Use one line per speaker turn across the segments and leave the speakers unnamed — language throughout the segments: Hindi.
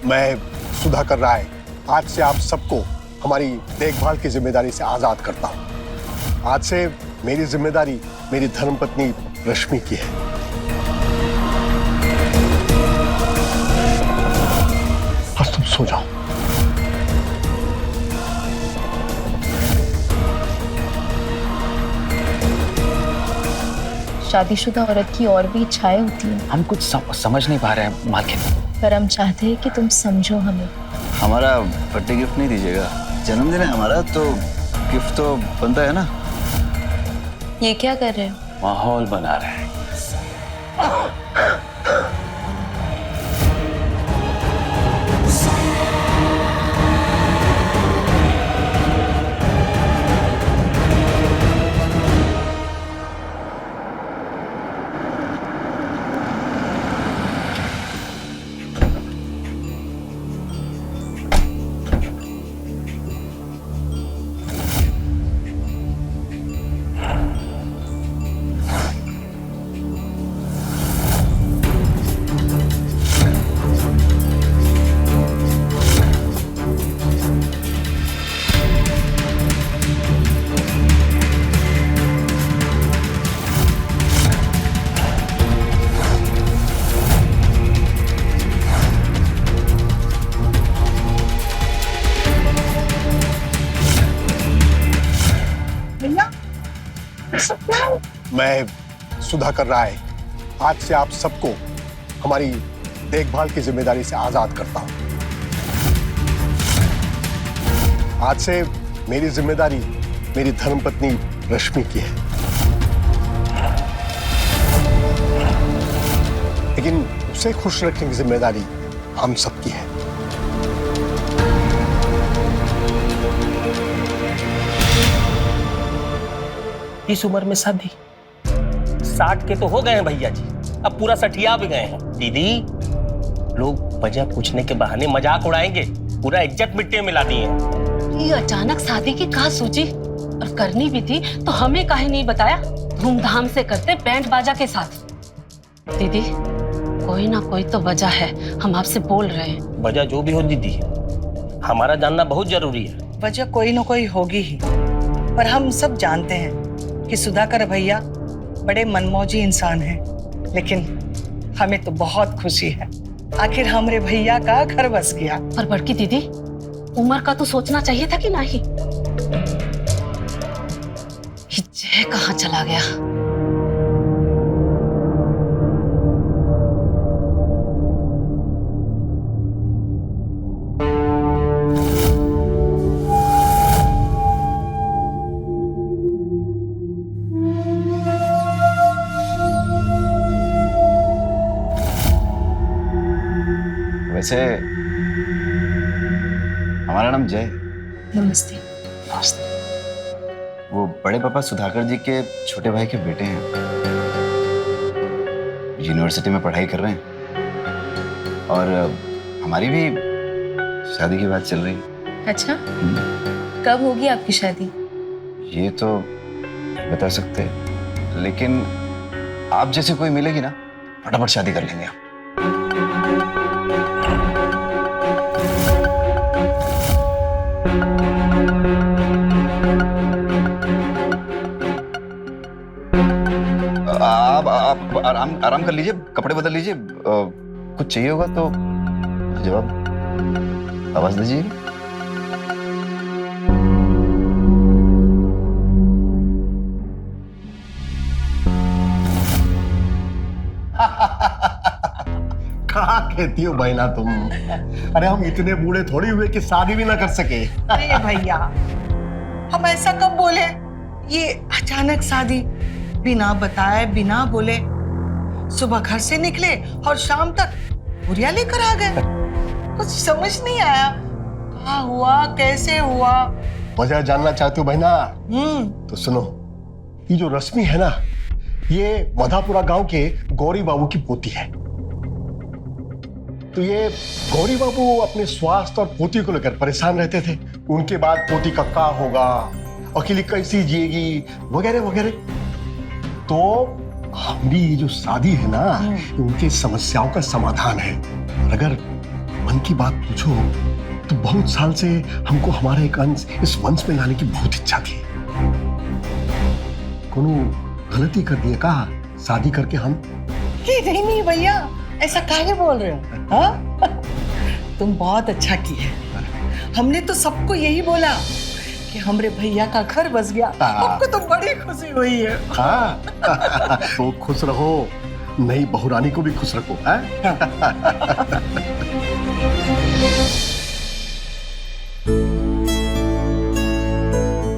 मैं सुधाकर राय आज से आप सबको हमारी देखभाल की जिम्मेदारी से आजाद करता हूं। आज से मेरी जिम्मेदारी मेरी धर्मपत्नी रश्मि की है। बस तुम सो जाओ।
शादीशुदा औरत की और भी इच्छाएं होती हैं।
हम कुछ समझ नहीं पा रहे हैं मालकिन।
पर हम चाहते हैं कि तुम समझो हमें।
हमारा बर्थडे गिफ्ट नहीं दीजिएगा? जन्मदिन है हमारा तो गिफ्ट तो बनता है ना।
ये क्या कर रहे हो?
माहौल बना रहे हैं।
मैं सुधाकर राय आज से आप सबको हमारी देखभाल की जिम्मेदारी से आजाद करता हूं। आज से मेरी जिम्मेदारी मेरी धर्मपत्नी रश्मि की है। लेकिन उसे खुश रखने की जिम्मेदारी हम सबकी है।
इस उम्र में शादी 60 के तो हो गए हैं भैया जी, अब पूरा सठिया भी गए हैं। दीदी, लोग वजह पूछने के बहाने मजाक उड़ाएंगे, पूरा इज्जत मिट्टी में मिला दी है।
ये अचानक शादी की कहाँ सूझी? और करनी भी थी तो हमें काहे नहीं बताया? धूमधाम से करते बैंड बाजा के साथ। दीदी, कोई ना कोई तो वजह है, हम आपसे बोल रहे हैं।
वजह जो भी हो दीदी, हमारा जानना बहुत जरूरी है।
वजह कोई ना कोई होगी ही, पर हम सब जानते हैं कि सुधाकर भैया बड़े मनमौजी इंसान हैं। लेकिन हमें तो बहुत खुशी है, आखिर हमरे भैया का घर बस गया।
पर बड़की दीदी, उम्र का तो सोचना चाहिए था कि नहीं? जय कहाँ चला गया?
वैसे हमारा नाम जय।
नमस्ते।
नमस्ते। वो बड़े पापा सुधाकर जी के छोटे भाई के बेटे हैं, यूनिवर्सिटी में पढ़ाई कर रहे हैं और हमारी भी शादी की बात चल रही है।
अच्छा, कब होगी आपकी शादी?
ये तो बता सकते हैं, लेकिन आप जैसे कोई मिलेगी ना, फटाफट शादी कर लेंगे हम। आप आराम कर लीजिए, कपड़े बदल लीजिए, कुछ चाहिए होगा तो जवाब आवाज दीजिएगा।
कहाँ कहती हो बहना तुम? अरे हम इतने बूढ़े थोड़ी हुए कि शादी भी ना कर सके।
अरे भैया, हम ऐसा कब बोले? ये अचानक शादी, बिना बताए बिना बोले, सुबह घर से निकले और शाम तक बुरिया लेकर आ गए। कुछ समझ नहीं आया, कहाँ हुआ, कैसे हुआ।
वजह जानना चाहती हो बहना? तो सुनो, ये जो रश्मि है ना, ये मधापुरा गांव के गौरी बाबू की पोती है। तो ये गौरी बाबू अपने स्वास्थ्य और पोती को लेकर परेशान रहते थे। उनके बाद पोती का क्या होगा, अकेली कैसी जिएगी, वगैरह वगैरह। तो हमारी ये जो शादी है ना, उनकी समस्याओं का समाधान है। और अगर धन की बात पूछो तो बहुत साल से हमको हमारा एक अंश इस वंश में लाने की बहुत इच्छा थी। कोनो गलती कर दिए का शादी करके हम?
नहीं नहीं भैया, ऐसा काहे बोल रहे हो? हाँ? तुम बहुत अच्छा किए। हमने तो सबको यही बोला कि हमरे भैया का घर बस गया। हमको तो बड़ी खुशी हुई है।
हाँ। तो खुश रहो, नई बहुरानी को भी खुश रखो।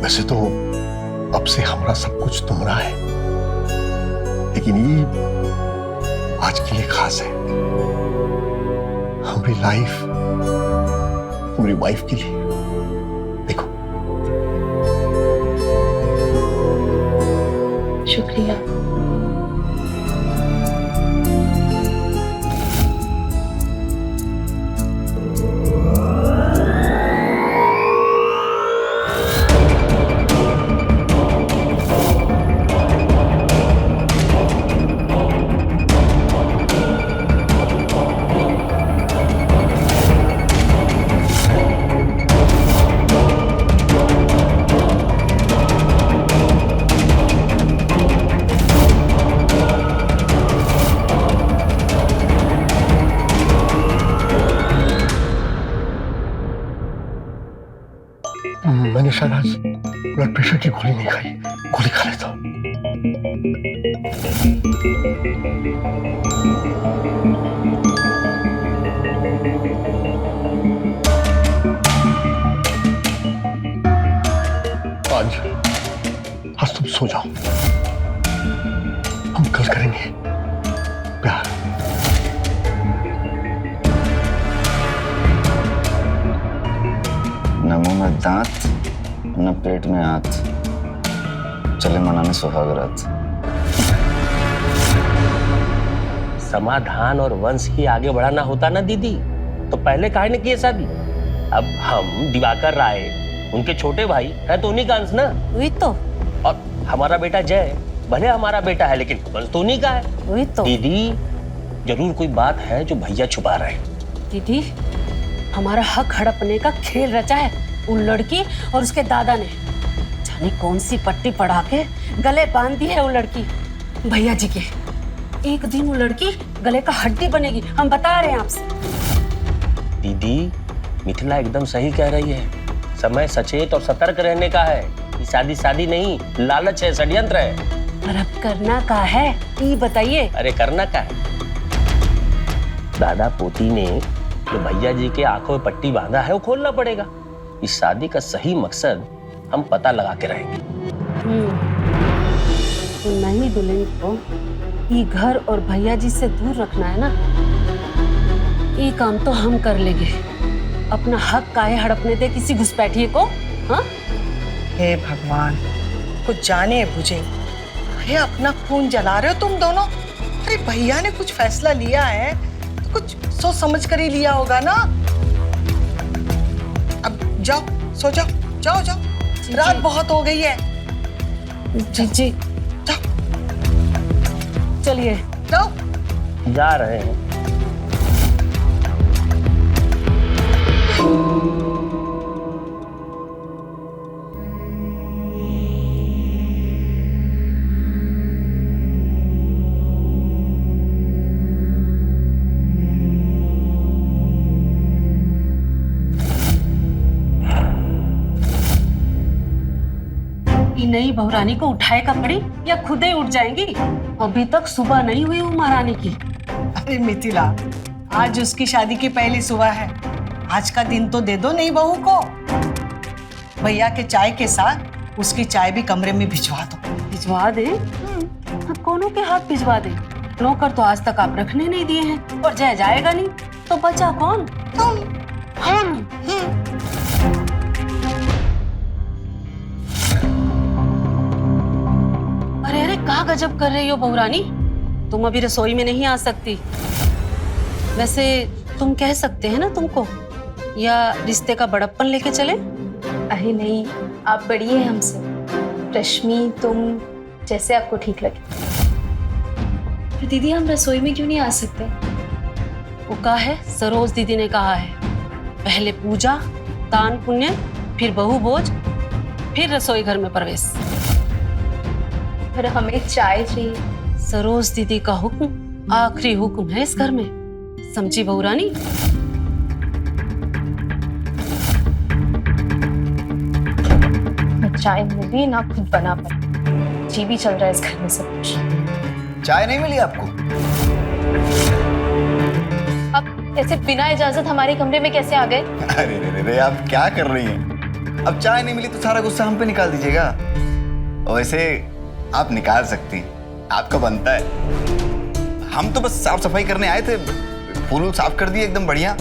वैसे तो अब से हमारा सब कुछ तुम्हारा है, लेकिन ये आज के लिए खास है। हमारी लाइफ, हमारी वाइफ के लिए। देखो।
शुक्रिया।
मैंने शायद आज ब्लड प्रेशर की गोली नहीं खाई, गोली खा लेता हूं। आज तुम सो जाओ, हम कल करेंगे प्यार।
न मुंह में दांत न पेट में हाथ, चले मनाने सुहाग रात।
समाधान और वंश ही आगे बढ़ाना होता ना दीदी, तो पहले काहे ने किए शादी? अब हम दिवाकर राय उनके छोटे भाई है तो उन्हीं का अंश ना।
वही तो।
और हमारा बेटा जय भले हमारा बेटा है लेकिन वंश तो उन्हीं का है।
वही तो।
दीदी जरूर कोई बात है जो भैया छुपा रहे हैं।
दीदी हमारा हक हड़पने का खेल रचा है उन लड़की और उसके दादा ने। जाने कौन सी पट्टी पढ़ा के गले बांध दी है वो लड़की भैया जी के। एक दिन वो लड़की गले का हड्डी बनेगी, हम बता रहे हैं आपसे।
दीदी मिथिला एकदम सही कह रही है, समय सचेत और सतर्क रहने का है। ये शादी शादी नहीं, लालच है, षड्यंत्र है।
और अब करना का है ये बताइए।
अरे करना का है, दादा पोती ने जो भैया जी के आंखों में पट्टी बांधा है वो खोलना पड़ेगा। इस शादी का सही मकसद हम पता लगा के रहेंगे।
तो नहीं दुल्हन को ये घर और भैया जी से दूर रखना है ना, ये काम तो हम कर लेंगे। अपना हक काहे हड़पने दे किसी घुसपैठिए को? हाँ?
हे भगवान, कुछ जाने बुझे अरे अपना खून जला रहे हो तुम दोनों। अरे भैया ने कुछ फैसला लिया है तो कुछ सोच समझ कर ही लिया होगा ना। अब जाओ सो जाओ, जाओ जाओ, रात बहुत हो गई है।
जी जी
जाओ
चलिए
जाओ।
जा रहे हैं।
नई बहुरानी को उठाए का पड़ी या खुद ही उठ जाएंगी? अभी तक सुबह नहीं हुई वो महारानी की।
अरे मिथिला, आज उसकी शादी की पहली सुबह है, आज का दिन तो दे दो नई बहू को। भैया के चाय के साथ उसकी चाय भी कमरे में भिजवा दो।
भिजवा दे? अब कौनों के हाथ भिजवा दे? नौकर तो आज तक आप रखने नहीं दिए हैं और जय जाएगा नहीं तो बचा कौन?
तुम।
हम। अरे अरे क्या गजब कर रही हो बहुरानी, तुम अभी रसोई में नहीं आ सकती। वैसे तुम कह सकते हैं ना तुमको, या रिश्ते का बड़प्पन लेके चले?
अरे नहीं, आप बड़ी हैं हमसे। रश्मि, तुम, जैसे आपको ठीक लगे। तो दीदी हम रसोई में क्यों नहीं आ सकते?
वो कहा है, सरोज दीदी ने कहा है, पहले पूजा, दान पुण्य, फिर बहू भोज, फिर रसोई घर में प्रवेश।
फिर हमें चाय चाहिए।
सरोज दीदी का हुक्म आखिरी हुक्म है इस घर में, समझी बहू रानी?
ना चाय मिली ना खुद बना पाई, जी भी चल रहा है इस घर में सब कुछ।
चाय नहीं मिली आपको?
अब ऐसे बिना इजाजत हमारे कमरे में कैसे आ गए?
अरे रे रे, आप क्या कर रही हैं? अब चाय नहीं मिली तो सारा गुस्सा हम पे निकाल दीजिएगा। वैसे आप निकाल सकती हैं, आपका बनता है। हम तो बस साफ सफाई करने आए थे, फूल साफ कर दिए एकदम बढ़िया।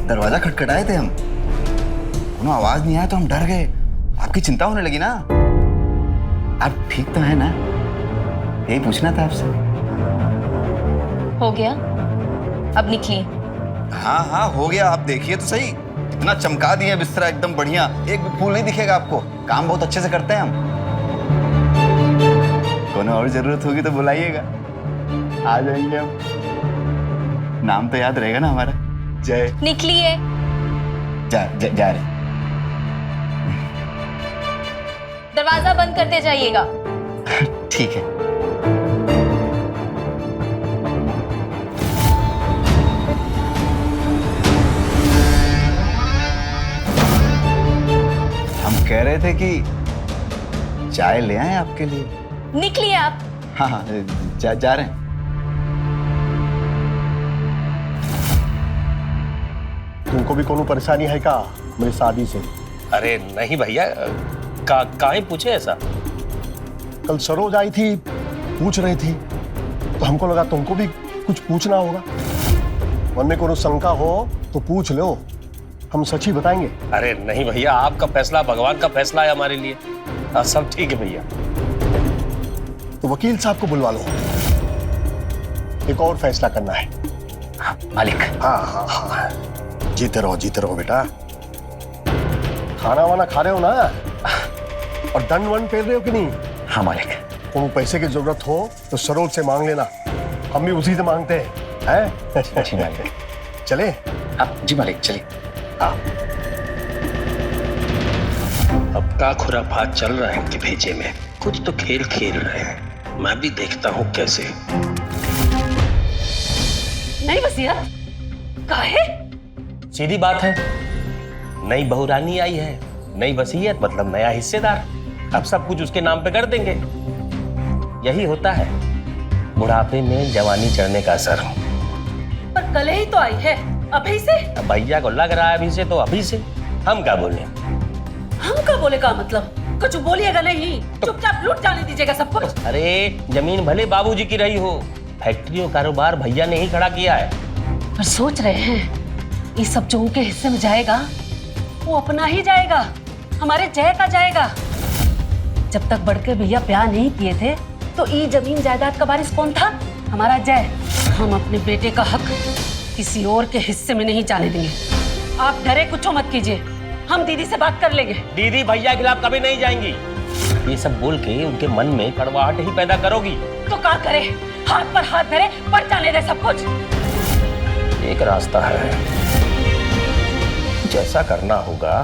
दरवाजा खटखटाए थे हम, कोनो आवाज नहीं आया तो हम डर गए, आपकी चिंता होने लगी ना। आप ठीक तो है ना? यही पूछना था आपसे।
हो गया, अब निकलिए।
हाँ हाँ हो गया, आप देखिए तो सही, इतना चमका दिए बिस्तरा एकदम बढ़िया, एक भी फूल नहीं दिखेगा आपको। काम बहुत अच्छे से करते हैं हम। कोनो और जरूरत होगी तो बुलाइएगा, आ जाएंगे हम। नाम तो याद रहेगा ना हमारा, जय।
निकलिए।
जा रहे।
दरवाजा बंद करते जाइएगा।
ठीक है। हम कह रहे थे कि चाय ले आए आपके लिए।
निकलिए आप।
हाँ हाँ जा रहे हैं।
तुमको भी कोनो परेशानी है क्या मेरी शादी से?
अरे नहीं भैया, काहे पूछे ऐसा?
कल सरोज आई थी, पूछ रही थी, तो हमको लगा तुमको भी कुछ पूछना होगा। मन में कोनो शंका हो तो पूछ लो, हम सच ही बताएंगे।
अरे नहीं भैया, आपका फैसला भगवान का फैसला है हमारे लिए। सब ठीक है भैया।
तो वकील साहब को बुलवा लो, एक और फैसला करना है।
हाँ, मालिक।
हाँ हाँ हाँ, जीते रहो बेटा। खाना वाना खा रहे हो ना, और दंड वंड पेल रहे हो कि नहीं?
हाँ मालिक।
तुम पैसे की जरूरत हो तो सरोज से मांग लेना, हम भी उसी से मांगते हैं।
जी मालिक।
चले?
आप जी मालिक चलिए।
अब का खुराफात चल रहा है इनके भेजे में, कुछ तो खेल खेल रहे हैं। मैं भी देखता हूँ कैसे।
नहीं वसीयत काहे?
सीधी बात है, नई बहुरानी आई है, नई वसीयत मतलब नया हिस्सेदार। अब सब कुछ उसके नाम पे कर देंगे। यही होता है बुढ़ापे में जवानी चढ़ने का असर।
पर कल ही तो आई है, अभी से?
अब भैया को लग रहा है अभी से, तो अभी से। हम क्या बोले?
हम क्या बोले का मतलब? कुछ बोलिएगा नहीं, चुपचाप लूट जाने दीजिएगा सब कुछ।
अरे जमीन भले बाबूजी की रही हो, फैक्ट्री और कारोबार भैया ने ही खड़ा किया है।
पर सोच रहे हैं ये सब जो उनके हिस्से में जाएगा वो अपना ही जाएगा, हमारे जय का जाएगा। जब तक बड़के भैया ब्याह नहीं किए थे तो ये जमीन जायदाद का वारिस कौन था? हमारा जय। हम अपने बेटे का हक किसी और के हिस्से में नहीं जाने देंगे। आप डरे कुछ मत कीजिए, हम दीदी से बात कर लेंगे।
दीदी भैया के खिलाफ कभी नहीं जाएंगी। ये सब बोल के उनके मन में कड़वाहट ही पैदा करोगी।
तो क्या करे? हाथ पर हाथ धरे पड़ जाने दे सब कुछ।
एक रास्ता है, जैसा करना होगा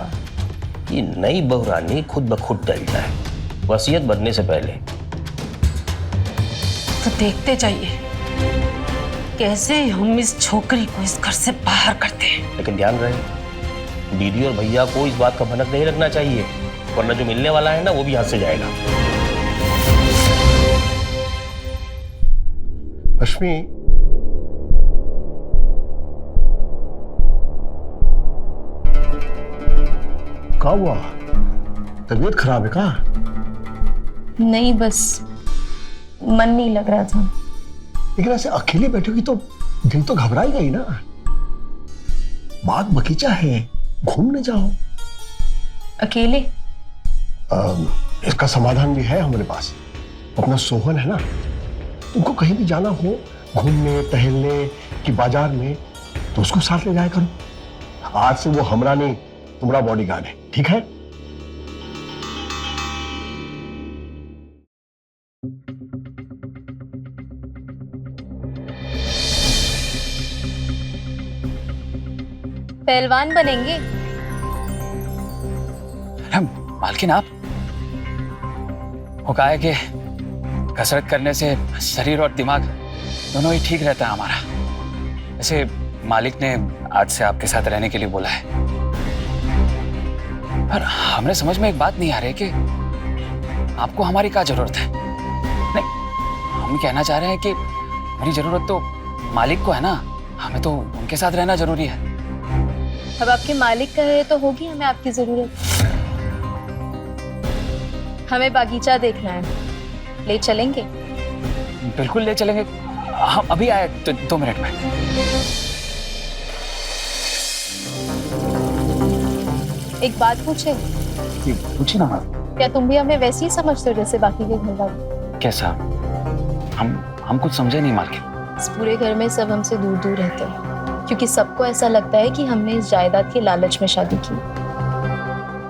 कि नई बहुरानी खुद ब खुद टल जाए, वसीयत बनने से पहले।
तो देखते जाइए कैसे हम इस छोकरी को इस घर से बाहर करते हैं।
लेकिन ध्यान रहे, दीदी और भैया को इस बात का भनक नहीं रखना चाहिए, वरना जो मिलने वाला है ना वो भी हाथ से जाएगा।
रश्मि, क्या हुआ? तबीयत खराब है क्या?
नहीं, बस मन नहीं लग रहा था।
लेकिन ऐसे अकेले बैठोगी तो दिल तो घबराएगा ही ना। बाग बगीचा है, घूमने जाओ।
अकेले?
इसका समाधान भी है हमारे पास। अपना सोहन है ना, तुमको कहीं भी जाना हो, घूमने टहलने कि बाजार में, तो उसको साथ ले जाया करो। आज से वो हमरा नहीं, तुम्हारा बॉडीगार्ड है, ठीक है?
पहलवान बनेंगे।
अरे मालकिन, आप वो कहा है कि कसरत करने से शरीर और दिमाग दोनों ही ठीक रहता है हमारा। वैसे मालिक ने आज से आपके साथ रहने के लिए बोला है, पर हमने समझ में एक बात नहीं आ रही कि आपको हमारी क्या जरूरत है। नहीं, हम कहना चाह रहे हैं कि मेरी जरूरत तो मालिक को है ना, हमें तो उनके साथ रहना जरूरी है।
अब आपके मालिक कहे तो होगी हमें आपकी जरूरत। हमें बागीचा देखना है, ले चलेंगे?
बिल्कुल ले चलेंगे, हम अभी आए तो 2 मिनट में।
एक बात पूछे?
पूछिए ना।
क्या तुम भी हमें वैसे ही समझते हो जैसे बाकी के घर वाले?
कैसा? हम कुछ समझे नहीं मालकिन।
इस पूरे घर में सब हमसे दूर दूर रहते हैं क्योंकि सबको ऐसा लगता है कि हमने इस जायदाद के लालच में शादी की।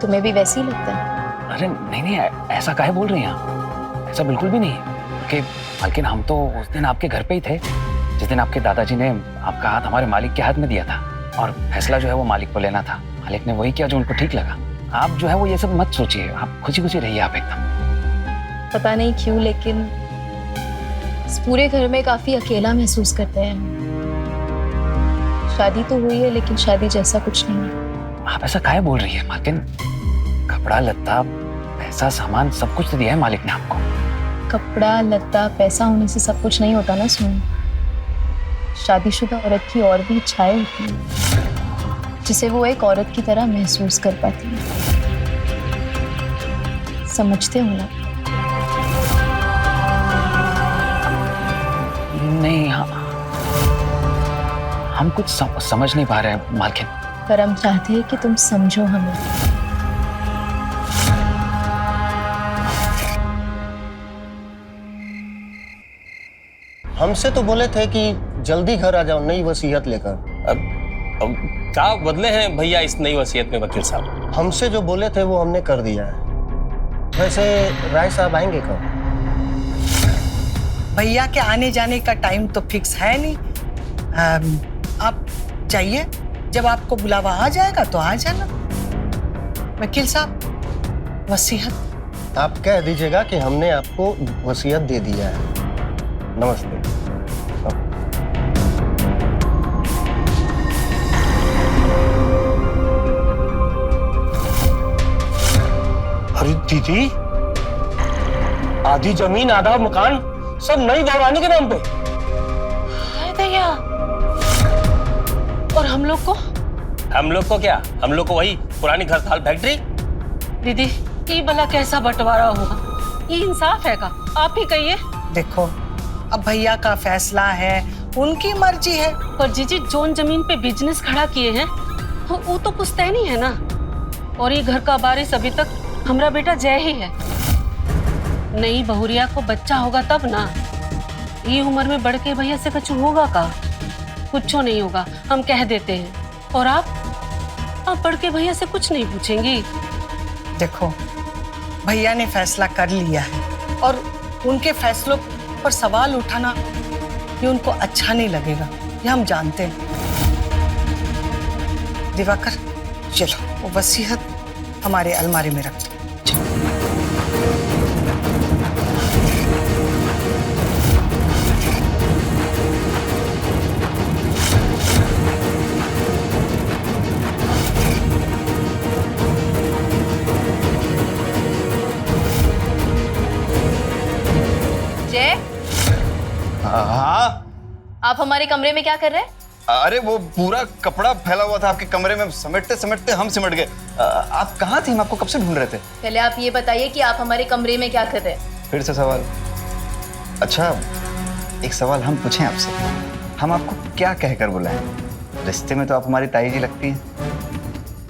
तुम्हें भी वैसे ही लगता है?
अरे नहीं, ऐसा काहे बोल रही हैं आप? ऐसा बिल्कुल भी नहीं कि मालकिन, हम तो उस दिन आपके घर पे ही थे जिस दिन आपके दादाजी ने आपका हाथ हमारे मालिक के हाथ में दिया था, और फैसला जो है वो मालिक को लेना था। मालिक ने वही किया जो उनको ठीक लगा। आप जो है वो ये सब मत सोचिए, आप खुशी खुशी रहिए आप एकदम।
पता नहीं क्यों, लेकिन इस पूरे घर में काफी अकेला महसूस करते हैं। शादी तो हुई है लेकिन शादी जैसा कुछ नहीं है।
आप ऐसा काहे बोल रही है मालकिन? कपड़ा लत्ता पैसा सामान सब कुछ तो दिया है मालिक ने आपको।
कपड़ा लत्ता पैसा होने से सब कुछ नहीं होता ना सोनू। शादीशुदा औरत की और भी इच्छाएं होती हैं जिसे वो एक औरत की तरह महसूस कर पाती है। समझते हो ना?
नहीं, हम कुछ समझ नहीं पा रहे हैं मालकिन।
पर हम चाहते हैं कि तुम समझो हमें।
हमसे तो बोले थे कि जल्दी घर आ जाओ नई वसीयत लेकर।
अब क्या बदले हैं भैया इस नई वसीयत में वकील साहब?
हमसे जो बोले थे वो हमने कर दिया है। वैसे राय साहब आएंगे कब?
भैया के आने जाने का टाइम तो फिक्स है नहीं। आप जाइए, जब आपको बुलावा आ जाएगा तो आ जाना। वकील साहब, वसीयत
आप कह दीजिएगा कि हमने आपको वसीयत दे दिया है। नमस्ते।
अरे दीदी, आधी जमीन आधा मकान सब नई दौरानी के नाम पे।
हाय दया। और हम लोग को?
हम लोग को क्या? हम लोग को वही पुरानी घर थाल फैक्ट्री।
दीदी, ये भला कैसा बंटवारा हुआ? ये इंसाफ है का? आप ही कहिए।
देखो, अब भैया का फैसला है, उनकी मर्जी है।
पर जीजी, जोन जमीन पे बिजनेस खड़ा किए हैं वो तो पुश्तैनी है ना। और ये घर का वारिस अभी तक हमारा बेटा जय ही है। नई बहुरिया को बच्चा होगा तब ना। ये उम्र में बढ़ के भैया से कुछ होगा का? कुछ नहीं होगा, हम कह देते हैं। और आप बढ़ के भैया से कुछ नहीं पूछेंगी?
देखो, भैया ने फैसला कर लिया है और उनके फैसलों पर सवाल उठाना ये उनको अच्छा नहीं लगेगा, ये हम जानते हैं। दिवाकर, चलो वो वसीयत हमारे अलमारी में रख दो।
जय,
हाँ,
आप हमारे कमरे में क्या कर रहे हैं?
अरे वो पूरा कपड़ा फैला हुआ था आपके कमरे में, समेटते समेटते हम सिमट गए। आप कहाँ थी? हम आपको कब से ढूंढ रहे थे।
पहले आप ये बताइए कि आप हमारे कमरे में क्या कर रहे हैं?
फिर से सवाल? अच्छा, एक सवाल हम पूछें आपसे, हम आपको क्या कहकर बुलाएं? रिश्ते में तो आप हमारी ताई जी लगती हैं,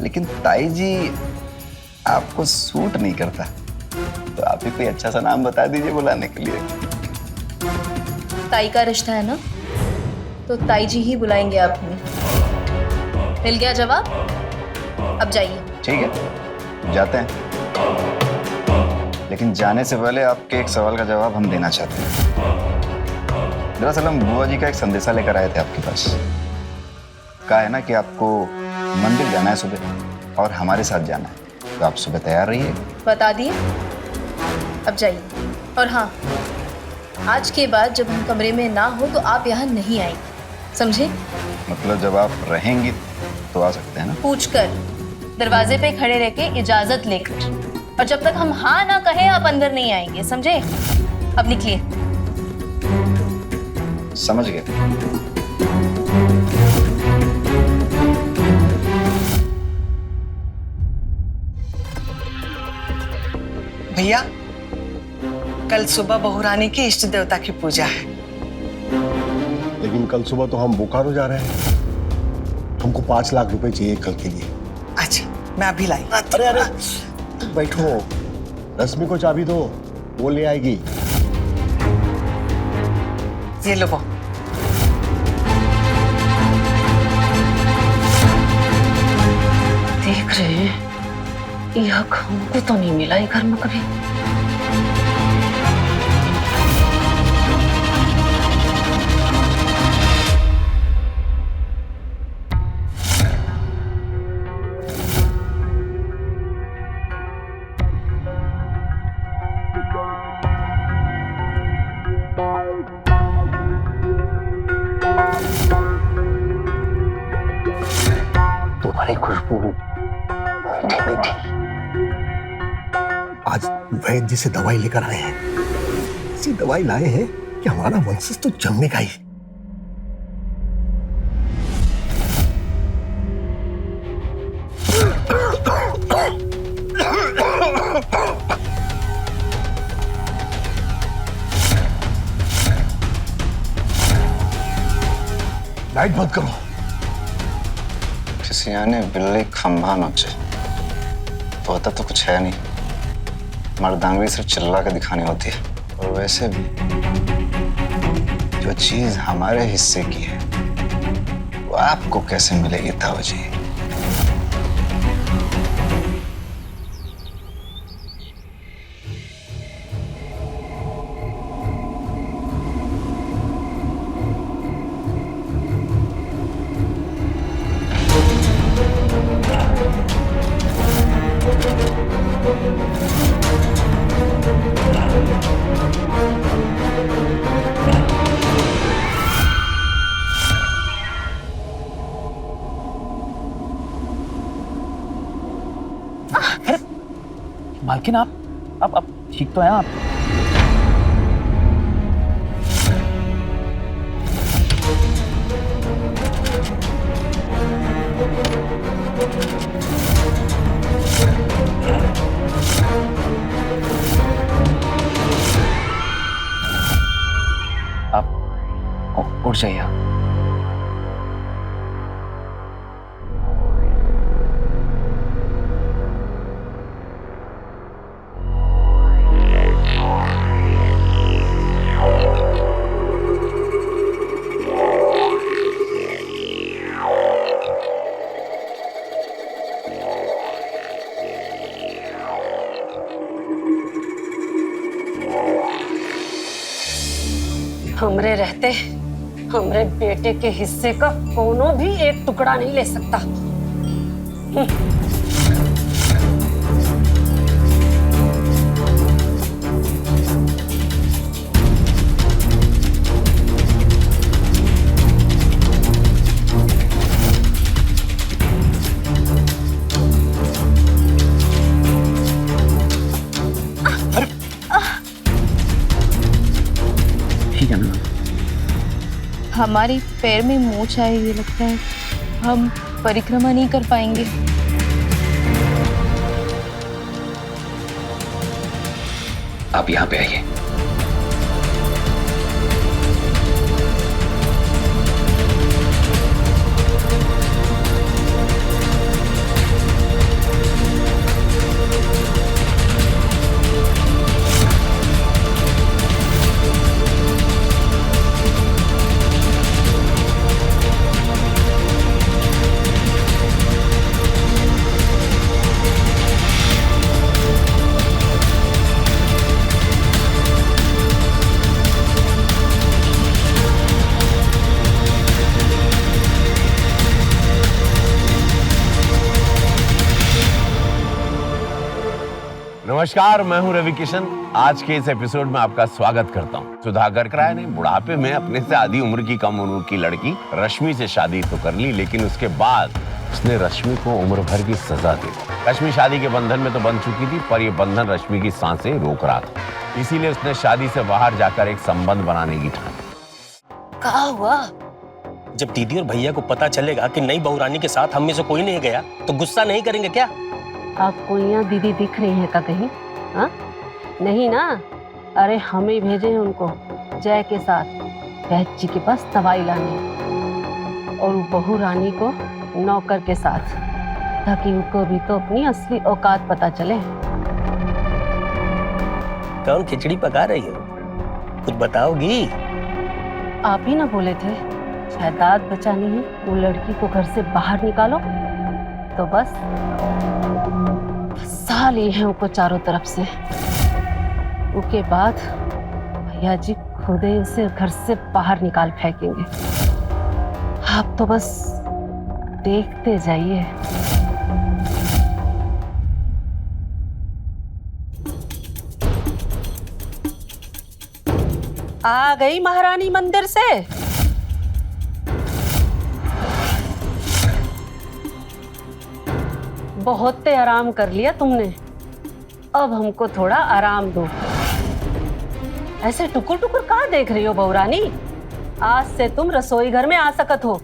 लेकिन ताई जी आपको सूट नहीं करता, तो आप ही कोई अच्छा सा नाम बता दीजिए बुलाने के लिए।
ताई का रिश्ता है ना, तो ताई जी ही बुलाएंगे आप हमें। मिल गया जवाब? अब जाइए।
ठीक है, जाते हैं, लेकिन जाने से पहले आपके एक सवाल का जवाब हम देना चाहते हैं। दरअसल हम बुआ जी का एक संदेशा लेकर आए थे आपके पास। कहा है ना कि आपको मंदिर जाना है सुबह और हमारे साथ जाना है, तो आप सुबह तैयार रहिए।
बता दिए, अब जाइए। और हाँ, आज के बाद जब हम कमरे में ना हो तो आप यहाँ नहीं आएंगे, समझे?
मतलब जब आप रहेंगी तो आ सकते हैं ना?
पूछकर, दरवाजे पे खड़े रह के इजाजत लेकर, और जब तक हम हाँ ना कहें आप अंदर नहीं आएंगे, समझे? अब निकलिए।
समझ गए।
भैया, कल सुबह बहू रानी की इष्ट देवता की पूजा है।
लेकिन कल सुबह तो हम बोकारो जा रहे हैं, हमको 5 लाख रुपए चाहिए कल के लिए।
अच्छा, मैं अभी लाई।
अरे अरे बैठो, रश्मि को चाबी दो, वो ले आएगी।
ये लो बहू।
देख रहे हैं, यह हमको तो नहीं मिला ये घर में कभी।
तुम्हारी खुशबू मीठी मीठी। आज वैद्य जी से दवाई लेकर आए हैं, ऐसी दवाई लाए हैं कि हमारा वंशज तो जमेगा ही। लाइट बंद करो।
किसी आने बिल्ली खंभा नोचे, तो होता तो कुछ है नहीं, मर्दांगरी सिर्फ चिल्ला के दिखानी होती है। और वैसे भी जो चीज हमारे हिस्से की है वो आपको कैसे मिलेगी ताऊ जी?
मालकिन आप ठीक तो हैं आप? आप उठ जाइए आप।
हमरे रहते हमरे बेटे के हिस्से का कोनो भी एक टुकड़ा नहीं ले सकता।
ठीक है ना?
हमारी पैर में मोच आई हुई लगता है, हम परिक्रमा नहीं कर पाएंगे।
आप यहाँ पे आइए।
नमस्कार, मैं हूं रवि किशन। आज के इस एपिसोड में आपका स्वागत करता हूं। सुधाकर राय ने बुढ़ापे में अपने से आधी उम्र की कम उम्र की लड़की रश्मि से शादी तो कर ली, लेकिन उसके बाद उसने रश्मि को उम्र भर की सजा दी। रश्मि शादी के बंधन में तो बंध चुकी थी, पर यह बंधन रश्मि की सांसें रोक रहा था। इसीलिए उसने शादी से बाहर जाकर एक संबंध बनाने की ठानी।
कहा हुआ?
जब दीदी और भैया को पता चलेगा कि नई बहू रानी के साथ हम में से कोई नहीं गया तो गुस्सा नहीं करेंगे क्या?
आपको यहाँ दीदी दिख रही है का कहीं? हाँ नहीं ना? अरे हमें भेजे हैं उनको जय के साथ वैद्य जी के पास दवाई लाने, और बहू रानी को नौकर के साथ, ताकि उनको भी तो अपनी असली औकात पता चले।
कौन खिचड़ी पका रही हो? कुछ बताओगी?
आप ही ना बोले थे जायदाद बचानी है, वो लड़की को घर से बाहर निकालो, तो बस फंसा लिए हैं उनको चारों तरफ से। उसके बाद भैया जी खुद ही उसे घर से बाहर निकाल फेंकेंगे। आप तो बस देखते जाइए। आ गई महारानी मंदिर से? बहुत आराम कर लिया तुमने, अब हमको थोड़ा आराम दो। ऐसे टुकुर टुकुर कहाँ देख रही हो बहू रानी? आज से तुम रसोई घर में आ सकत हो।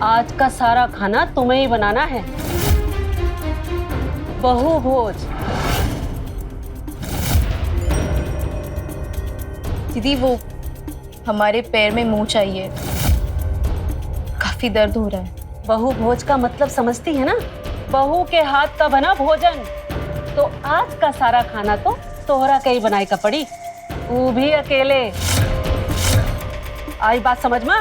आज का सारा खाना तुम्हें ही बनाना है। बहू भोज।
दीदी वो हमारे पैर में मोच आई है, काफी दर्द हो रहा है।
बहू भोज का मतलब समझती है ना? बहू के हाथ का बना भोजन। तो आज का सारा खाना तो तोहरा के ही बनाई का पड़ी, वो भी अकेले। आई बात समझ में?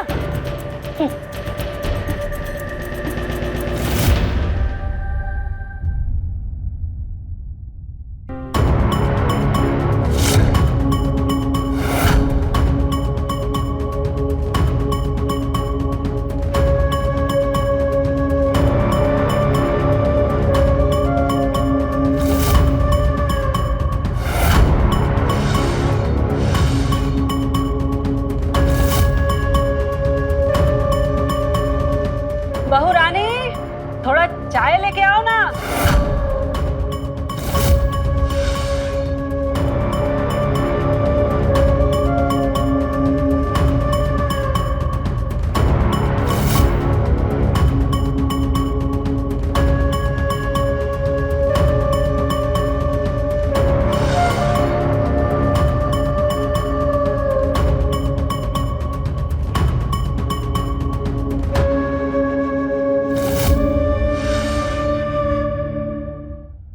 बहू रानी थोड़ा चाय लेके आओ ना।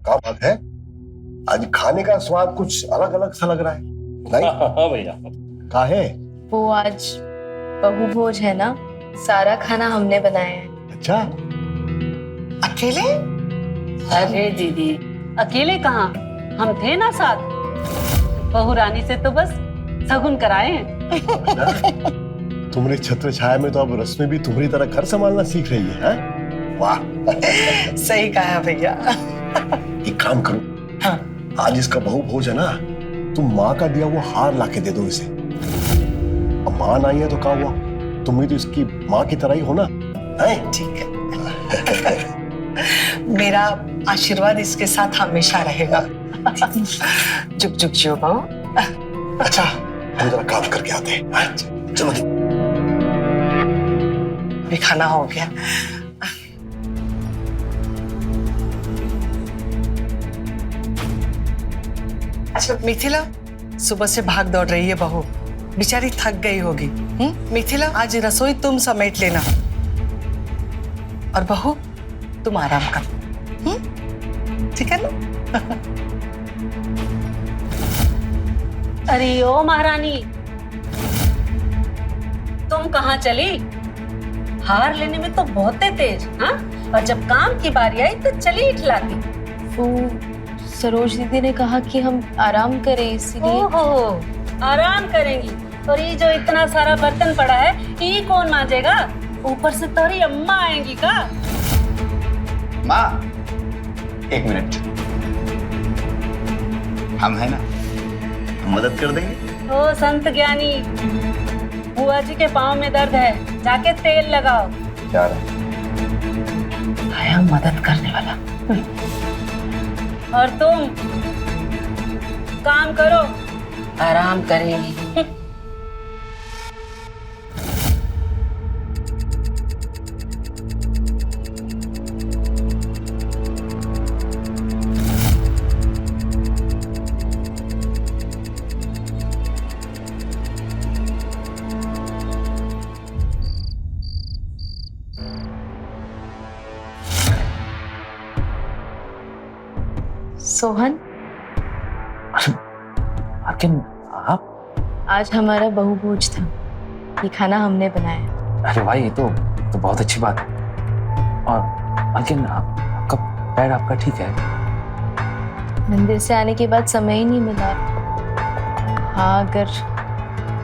क्या बात है, आज खाने का स्वाद कुछ अलग अलग सा लग रहा है। नहीं
हाँ भैया।
का है?
वो आज बहू भोज है ना, सारा खाना हमने बनाया है।
अच्छा,
अकेले?
अरे दीदी अकेले कहाँ, हम थे ना साथ। बहू रानी से तो बस शगुन कराए हैं।
तुम्हारे छत्र छाया में तो अब रश्मि भी तुम्हारी तरह घर संभालना सीख रही है, हैं? वाह।
सही कहा भैया।
एक काम करो,
हाँ।
आज इसका बहू भोज है ना, तुम माँ का दिया वो हार लाके दे दो इसे। अब माँ नहीं है तो क्या हुआ, तुम भी तो इसकी माँ की तरह ही हो ना, हैं?
ठीक है। मेरा आशीर्वाद इसके साथ हमेशा रहेगा। जुग जुग जियो बहू।
अच्छा, हम जरा काम करके आते हैं, हैं? चलो
भी खाना हो गया। अच्छा मिथिला, सुबह से भाग दौड़ रही है बहू, बेचारी थक गई होगी। मिथिला आज रसोई तुम समेट लेना, और बहू तुम आराम कर। ठीक है ना?
अरे ओ महारानी, तुम कहाँ चली? हार लेने में तो बहुत तेज, हाँ? और जब काम की बारी आई तो चली इठलाती।
वो सरोज दीदी ने कहा कि हम आराम करें, इसीलिए।
ओहो, आराम करेंगी? और ये जो इतना सारा बर्तन पड़ा है, ये कौन मांजेगा? ऊपर से तोरी अम्मा आएंगी का?
माँ, एक मिनट। हम है ना, हम मदद कर देंगे।
ओ संत ज्ञानी, बुआ जी के पाँव में दर्द है, जाके तेल लगाओ।
क्या
आया मदद करने वाला। और तुम काम करो, आराम करेंगी।
सोहन,
लेकिन आप,
आज हमारा बहु भोज था। ये खाना हमने बनाया।
अरे भाई ये तो बहुत अच्छी बात है। और लेकिन आपका पैर आपका ठीक है?
मंदिर से आने के बाद समय ही नहीं मिला। हाँ, अगर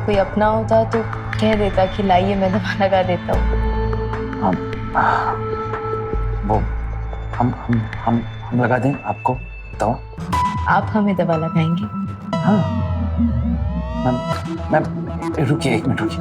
कोई अपना होता तो कह देता कि लाइए मैं दवा लगा देता हूँ।
वो हम लगा दें आपको दवा?
आप हमें दवा लगाएंगे?
हाँ मैम, रुकिए 1 मिनट रुकिए।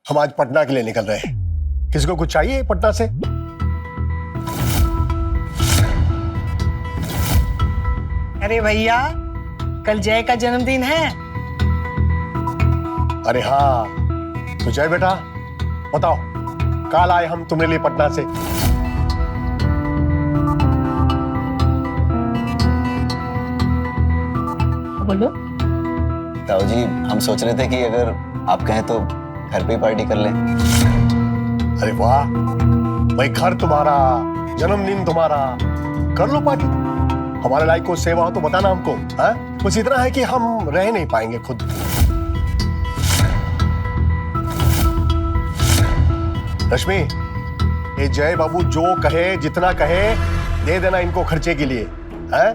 हम आज पटना के लिए निकल रहे हैं। किसी को कुछ चाहिए पटना से?
अरे भैया, कल जय का जन्मदिन है।
अरे हाँ, तो जय बेटा बताओ, कल आए हम तुम्हारे लिए पटना से।
बोलो।
ताऊ जी, हम सोच रहे थे कि अगर आप कहें तो घर पे ही पार्टी कर लें।
अरे वाह भाई, घर तुम्हारा, जन्मदिन तुम्हारा, कर लो पार्टी। हमारे लायक को सेवा हो तो बताना हमको। हाँ, बस इतना है कि हम रह नहीं पाएंगे खुद। रश्मि, ये जय बाबू जो कहे, जितना कहे दे देना इनको खर्चे के लिए। है?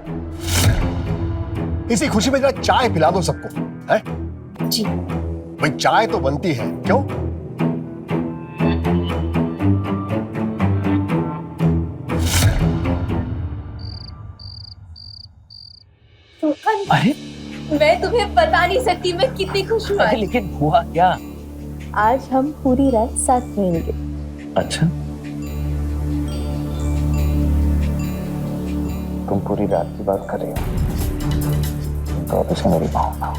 इसी खुशी में जरा चाय पिला दो सबको। है?
जी।
भाई चाय तो बनती है, क्यों?
अरे
मैं तुम्हें बता नहीं सकती मैं कितनी खुश हूँ।
अरे लेकिन हुआ क्या?
आज हम पूरी रात साथ रहेंगे।
अच्छा, तुम पूरी रात की बात कर रही हो तो अब इसे मेरी पाऊंगा।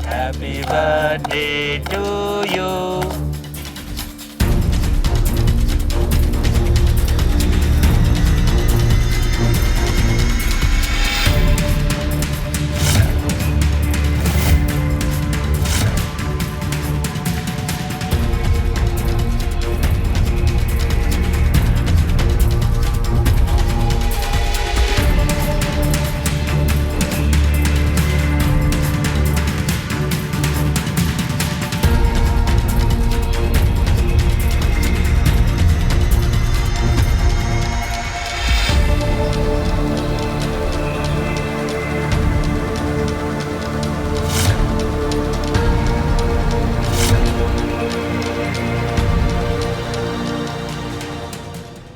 Happy birthday to you.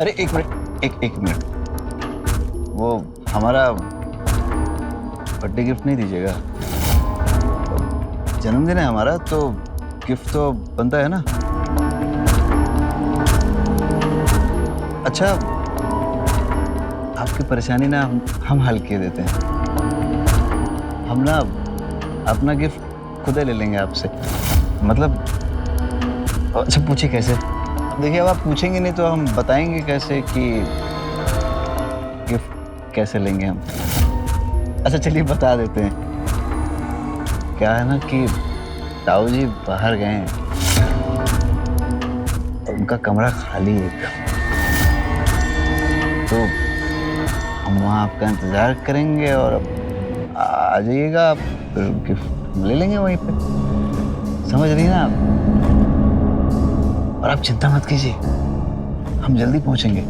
अरे एक मिनट, एक मिनट, वो हमारा बर्थडे गिफ्ट नहीं दीजिएगा? जन्मदिन है हमारा तो गिफ्ट तो बनता है ना। अच्छा, आपकी परेशानी ना हम हल किए देते हैं। हम ना अपना गिफ्ट खुद ही ले लेंगे आपसे। मतलब अच्छा पूछिए कैसे? देखिए अब आप पूछेंगे नहीं तो हम बताएंगे कैसे कि गिफ्ट कैसे लेंगे हम। अच्छा चलिए बता देते हैं। क्या है ना कि ताऊ जी बाहर गए हैं, उनका कमरा खाली है, तो हम वहाँ आपका इंतजार करेंगे और आ जाइएगा आप, फिर गिफ्ट ले लेंगे वहीं पे। समझ रही ना आप? और आप चिंता मत कीजिए, हम जल्दी पहुंचेंगे।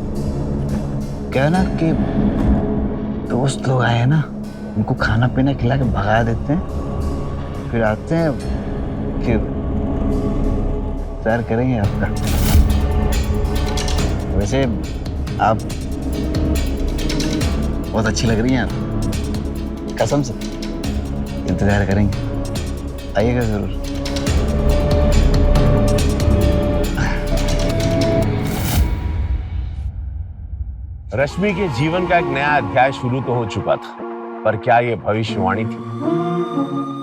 क्या है ना कि दोस्त लोग आए हैं ना, उनको खाना पीना खिला के भगा देते हैं, फिर आते हैं, फिर इंतजार करेंगे आपका। वैसे आप बहुत अच्छी लग रही हैं आप, कसम से। इंतजार करेंगे, आइएगा जरूर।
रश्मि के जीवन का एक नया अध्याय शुरू तो हो चुका था, पर क्या ये भविष्यवाणी थी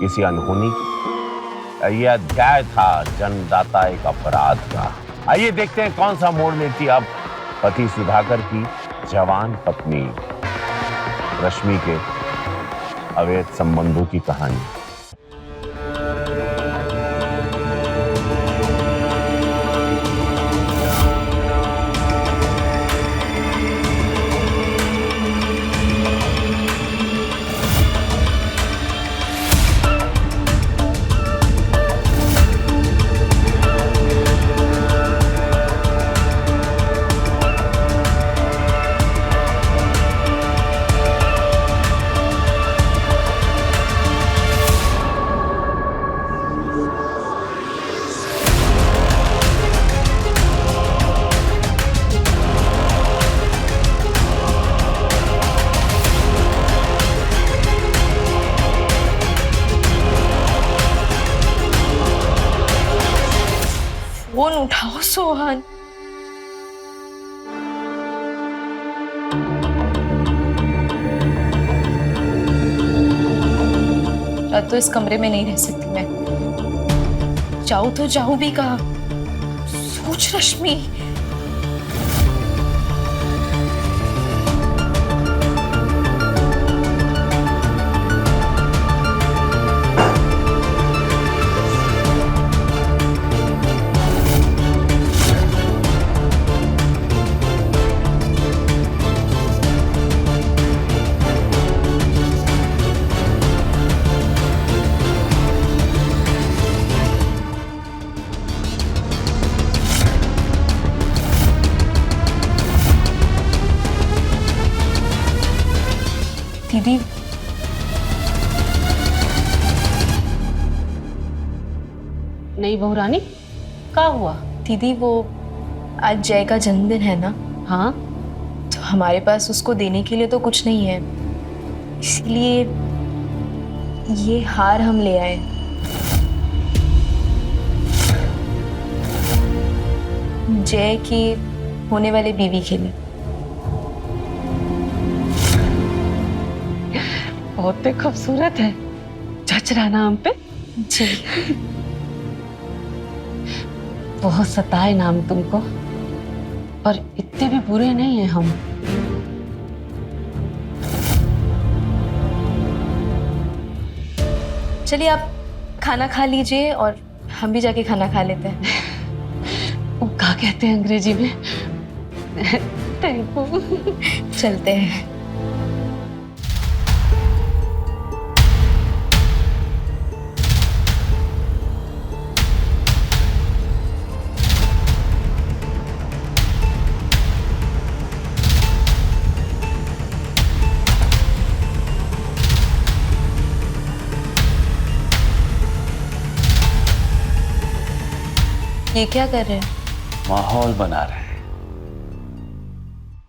किसी अनहोनी की? ये अध्याय था जन्मदाता एक अपराध का। आइए देखते हैं कौन सा मोड़ लेती अब पति सुधाकर की जवान पत्नी रश्मि के अवैध संबंधों की कहानी।
फोन उठाओ सोहन। रात तो इस कमरे में नहीं रह सकती मैं। जाऊं तो जाऊं भी कहाँ? सोच रश्मि। दीदी,
नहीं बहू रानी, क्या हुआ?
दीदी वो आज जय का जन्मदिन है ना,
हाँ
तो हमारे पास उसको देने के लिए तो कुछ नहीं है, इसलिए ये हार हम ले आए। जय की होने वाले बीवी के लिए।
बहुत ही खूबसूरत है, जच रहा ना हम पे।
जी।
बहुत सताए ना हम तुमको, पर इतने भी बुरे नहीं हैं हम।
चलिए आप खाना खा लीजिए और हम भी जाके खाना खा लेते हैं।
वो क्या कहते हैं अंग्रेजी में? Thank you.
चलते हैं। ये क्या कर रहे हैं?
माहौल बना रहे हैं।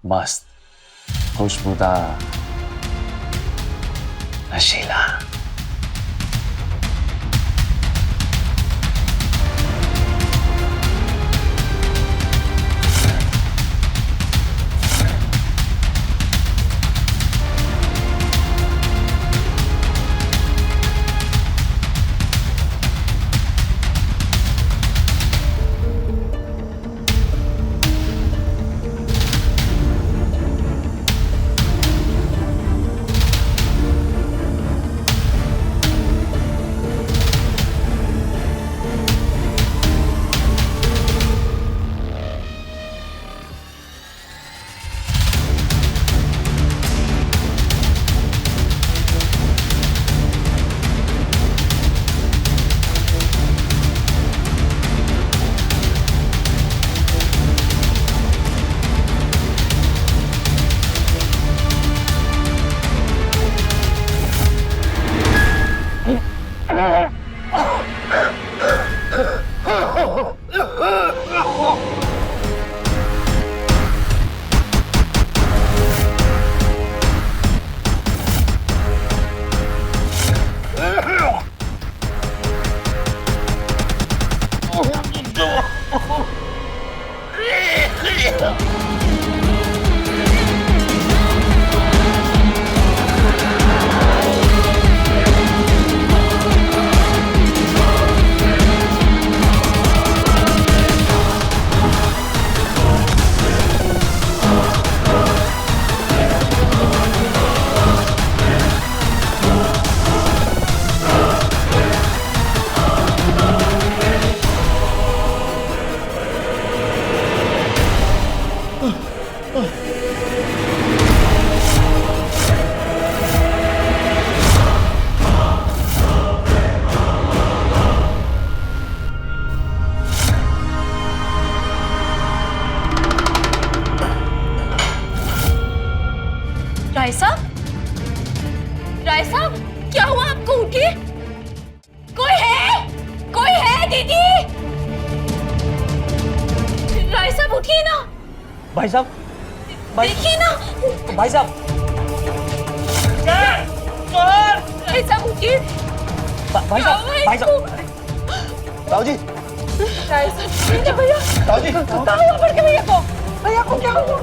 मस्त, खुशबूदार, नशीला।
राय साहब, राय साहब, क्या हुआ आपको? उठिए, कोई है? कोई है दीदी? राय साहब उठिए ना।
भाई साहब,
देखिए ना।
भाई साहब,
राय साहब उठिए।
भाई साहब, भाई साहब,
ताऊ जी,
राय साहब, भैया
ताऊ जी,
क्या हुआ बड़के भैया को? भैया को क्या हुआ?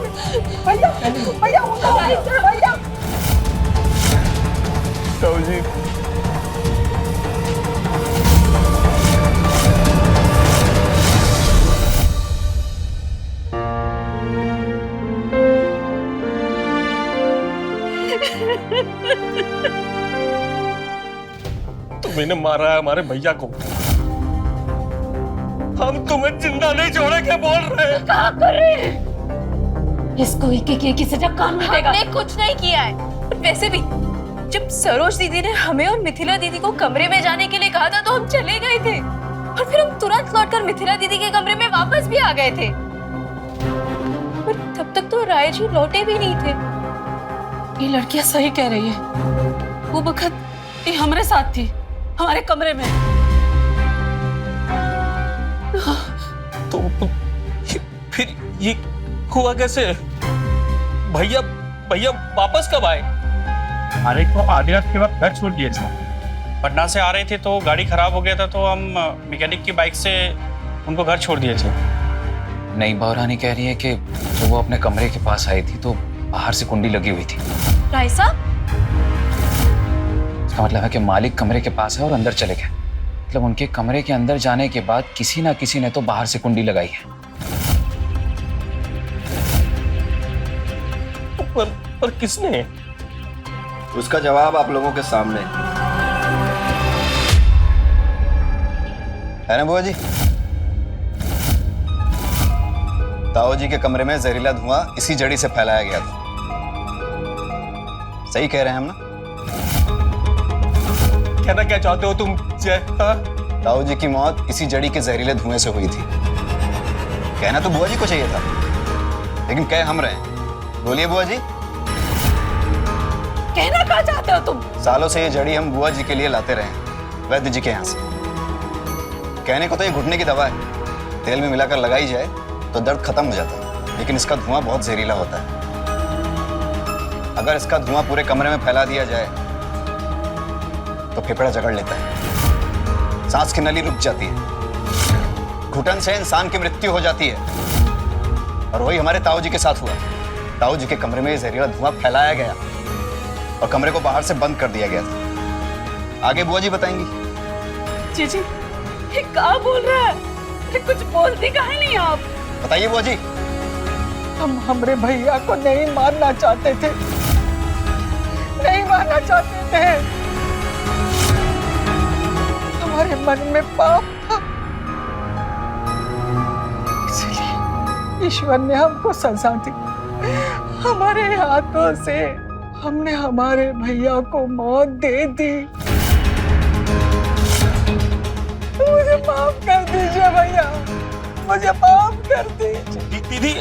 भैया, भैया उठो, भैया।
ताऊ जी,
तुमने मारा है हमारे भैया को। हम तुम्हें जिंदा नहीं छोड़े क्या बोल रहे हैं?
क्या कर रहे हैं?
इसको एक की सजा कानून देगा।
हमने कुछ नहीं किया है। और वैसे भी जब सरोज दीदी ने हमें और मिथिला दीदी को कमरे में जाने के लिए कहा था तो हम चले गए थे और फिर हम तुरंत लौटकर मिथिला दीदी के कमरे में वापस भी आ गए थे। पर तब तक तो राय जी लौटे भी नहीं थे।
ये लड़कियां सही कह रही है। वो वक्त ये हमारे साथ थी, हमारे कमरे में।
तो फिर ये हुआ कैसे? भैया भैया वापस कब आए?
अरे को आधे रात के बाद घर छोड़ दिए थे।
पटना से आ रहे थे तो गाड़ी खराब हो गया था तो हम मैकेनिक की बाइक से उनको घर छोड़ दिए थे।
नहीं, बहुरानी कह रही है कि जब वो अपने कमरे के पास आई थी तो बाहर से कुंडी लगी हुई थी।
राय साहब,
इसका मतलब है कि मालिक कमरे के पास है और अंदर चले गए। मतलब उनके कमरे के अंदर जाने के बाद किसी ना किसी ने तो बाहर से कुंडी लगाई है।
पर किसने?
उसका जवाब आप लोगों के सामने है ना बुआ जी? ताऊ जी के कमरे में जहरीला धुआं इसी जड़ी से फैलाया गया था। सही कह रहे हैं हम ना?
कहना क्या चाहते हो तुम जय?
ताऊ जी की मौत इसी जड़ी के जहरीले धुएं से हुई थी। कहना तो बुआ जी को चाहिए था, लेकिन कह हम रहे हैं। बोलिए बुआ जी।
कहना क्या चाहते हो तुम?
सालों से ये जड़ी हम बुआ जी के लिए लाते रहे वैद्य जी के यहाँ से। कहने को तो ये घुटने की दवा है, तेल में मिलाकर लगाई जाए तो दर्द खत्म हो जाता है, लेकिन इसका धुआं बहुत जहरीला होता है। अगर इसका धुआं पूरे कमरे में फैला दिया जाए तो फेफड़ा जकड़ लेता है, सांस की नली रुक जाती है, घुटन से इंसान की मृत्यु हो जाती है। और वही हमारे ताऊ जी के साथ हुआ। ताऊ जी के कमरे में जहरीला धुआं फैलाया गया और कमरे को बाहर से बंद कर दिया गया था। आगे बुआ जी बताएंगी।
जीजी, ये क्या बोल रहा है? ये कुछ बोलती काहे नहीं आप?
बताइए बुआ जी।
हम हमरे भैया को नहीं मारना चाहते थे, नहीं मारना चाहते थे। हमारे मन में पाप था, इसलिए ईश्वर ने हमको सजा दी। हमारे हाथों से हमने हमारे भैया को मौत दे दी। मुझे माफ कर दीजिए भैया, मुझे माफ कर दीजिए।
दीदी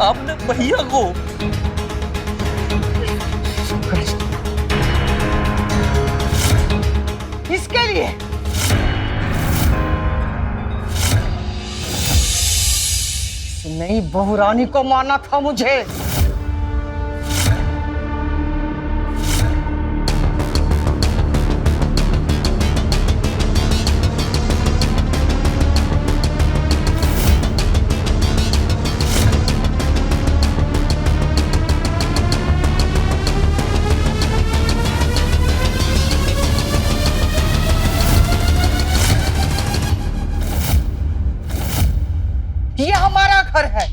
आपने भैया को
इसके लिए नई बहू रानी को मारना था मुझे। ये हमारा घर है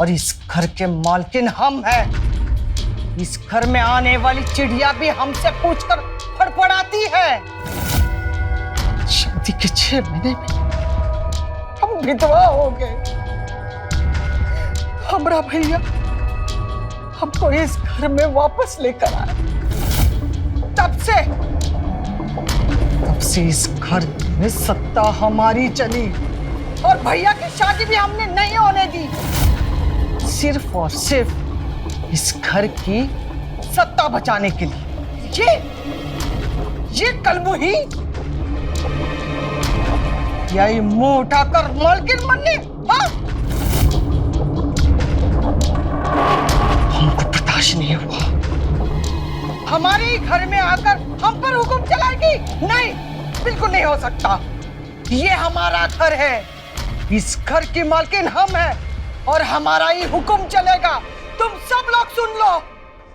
और इस घर के मालकिन हम हैं। इस घर में आने वाली चिड़िया भी हमसे पूछकर फड़फड़ाती है। शादी के 6 महीने में हम विधवा हो गए। हमारा भैया हमको इस घर में वापस लेकर आया। तब से इस घर में सत्ता हमारी चली और भैया की शादी भी हमने नहीं होने दी, सिर्फ और सिर्फ इस घर की सत्ता बचाने के लिए। ये कलमुही या ये मुंह उठाकर मालकिन बनने, हाँ? हमको बर्दाश्त नहीं हुआ। हमारे ही घर में आकर हम पर हुक्म चलाएगी? नहीं, बिल्कुल नहीं हो सकता। ये हमारा घर है, इस घर की मालकिन हम हैं और हमारा ही हुक्म चलेगा। तुम सब लोग सुन लो,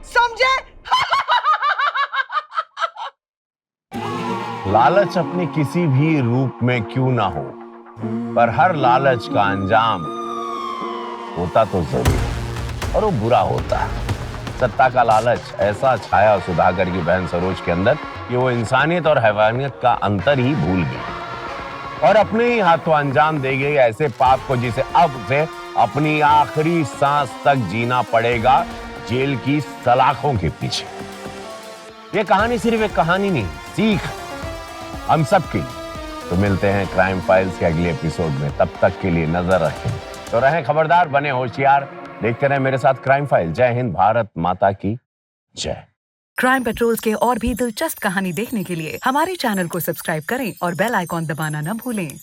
समझे?
लालच अपने किसी भी रूप में क्यों ना हो, पर हर लालच का अंजाम होता तो जरूर और वो बुरा होता है। सत्ता का लालच ऐसा छाया सुधाकर की बहन सरोज के अंदर कि वो इंसानियत और हैवानियत का अंतर ही भूल गई और अपने ही हाथों अंजाम दे गई ऐसे पाप को जिसे अब से अपनी आखिरी सांस तक जीना पड़ेगा जेल की सलाखों के पीछे। ये कहानी सिर्फ एक कहानी नहीं, सीख हम सब की। तो मिलते हैं क्राइम फाइल्स के अगले एपिसोड में, तब तक के लिए नजर रखें तो रहें खबरदार, बने होशियार, देखते रहें मेरे साथ क्राइम फाइल। जय हिंद, भारत माता की जय।
क्राइम पेट्रोल्स के और भी दिलचस्प कहानी देखने के लिए हमारे चैनल को सब्सक्राइब करें और बेल आइकॉन दबाना न भूलें।